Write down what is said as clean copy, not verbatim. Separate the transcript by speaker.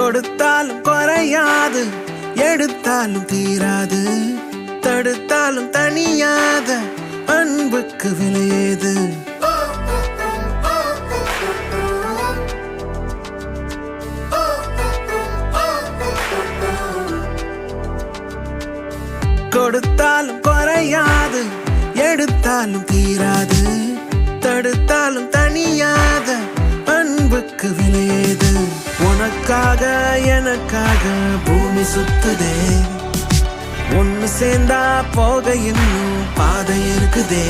Speaker 1: கொடுத்தாலும் குறையாது, எடுத்தாலும் தீராது, தடுத்தாலும் தனியாத அன்புக்கு விலையேது. கொடுத்தாலும் குறையாது, எடுத்தாலும் தீராது, தடுத்தாலும் தனியாத அன்புக்கு விலையேது. உனக்காக எனக்காக பூமி சுத்துதே, ஒன்னு சேர்ந்தா போக இன்னும் பாதை இருக்குதே.